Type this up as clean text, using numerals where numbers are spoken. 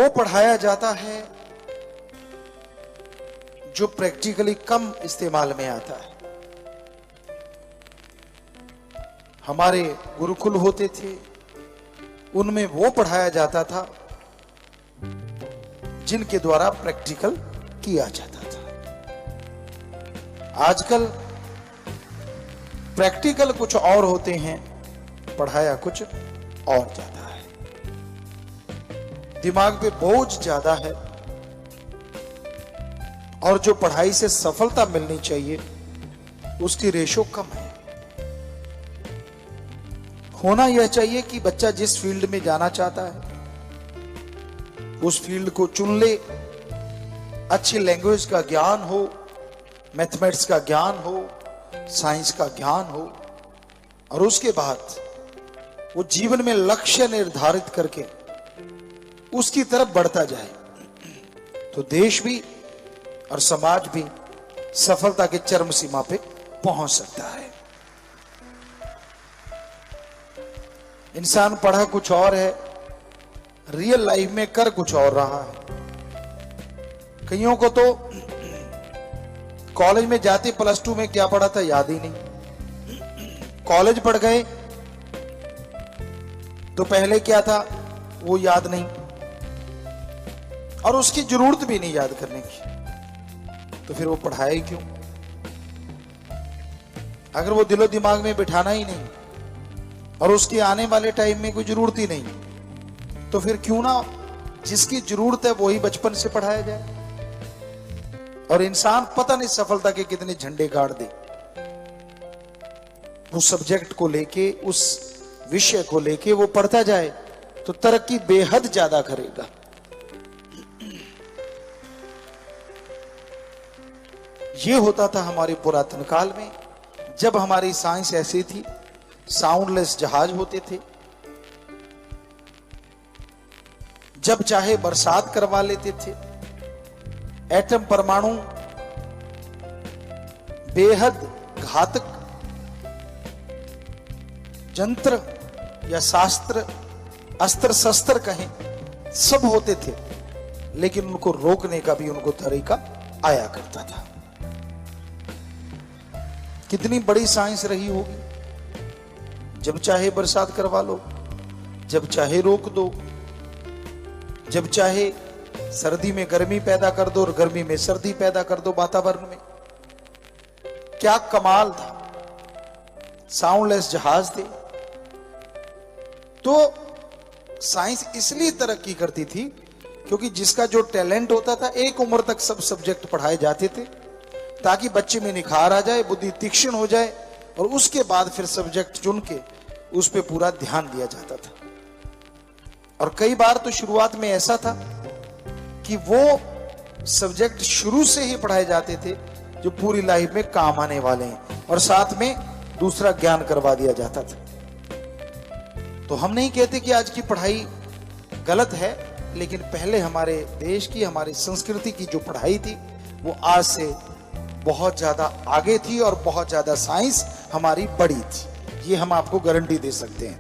वो पढ़ाया जाता है जो प्रैक्टिकली कम इस्तेमाल में आता है। हमारे गुरुकुल होते थे, उनमें वो पढ़ाया जाता था जिनके द्वारा प्रैक्टिकल किया जाता था। आजकल प्रैक्टिकल कुछ और होते हैं, पढ़ाया कुछ और जाता है। दिमाग पे बोझ ज्यादा है और जो पढ़ाई से सफलता मिलनी चाहिए उसकी रेशो कम है। होना यह चाहिए कि बच्चा जिस फील्ड में जाना चाहता है उस फील्ड को चुन ले, अच्छी लैंग्वेज का ज्ञान हो, मैथमेटिक्स का ज्ञान हो, साइंस का ज्ञान हो, और उसके बाद वो जीवन में लक्ष्य निर्धारित करके उसकी तरफ बढ़ता जाए तो देश भी और समाज भी सफलता के चरम सीमा पे पहुंच सकता है। इंसान पढ़ा कुछ और है, रियल लाइफ में कर कुछ और रहा है। कईयों को तो कॉलेज में जाते +2 में क्या पढ़ा था याद ही नहीं, कॉलेज पढ़ गए तो पहले क्या था वो याद नहीं, और उसकी जरूरत भी नहीं याद करने की, तो फिर वो पढ़ाया ही क्यों? अगर वो दिलो दिमाग में बिठाना ही नहीं और उसके आने वाले टाइम में कोई जरूरत ही नहीं, तो फिर क्यों ना जिसकी जरूरत है वही बचपन से पढ़ाया जाए। और इंसान पता नहीं सफलता के कितने झंडे गाड़ दे, उस सब्जेक्ट को लेके, उस विषय को लेके वो पढ़ता जाए तो तरक्की बेहद ज्यादा करेगा। ये होता था हमारे पुरातन काल में, जब हमारी साइंस ऐसी थी, साउंडलेस जहाज होते थे, जब चाहे बरसात करवा लेते थे, एटम परमाणु बेहद घातक यंत्र या शास्त्र, अस्त्र शस्त्र कहें, सब होते थे, लेकिन उनको रोकने का भी उनको तरीका आया करता था। कितनी बड़ी साइंस रही होगी, जब चाहे बरसात करवा लो, जब चाहे रोक दो, जब चाहे सर्दी में गर्मी पैदा कर दो और गर्मी में सर्दी पैदा कर दो वातावरण में। क्या कमाल था, साउंडलेस जहाज थे। तो साइंस इसलिए तरक्की करती थी क्योंकि जिसका जो टैलेंट होता था, एक उम्र तक सब सब्जेक्ट पढ़ाए जाते थे ताकि बच्चे में निखार आ जाए, बुद्धि तीक्ष्ण हो जाए, और उसके बाद फिर सब्जेक्ट चुन के उस पर पूरा ध्यान दिया जाता था। और कई बार तो शुरुआत में ऐसा था कि वो सब्जेक्ट शुरू से ही पढ़ाए जाते थे जो पूरी लाइफ में काम आने वाले हैं, और साथ में दूसरा ज्ञान करवा दिया जाता था। तो हम नहीं कहते कि आज की पढ़ाई गलत है, लेकिन पहले हमारे देश की, हमारी संस्कृति की जो पढ़ाई थी वो आज से बहुत ज्यादा आगे थी और बहुत ज्यादा साइंस हमारी बड़ी थी, ये हम आपको गारंटी दे सकते हैं।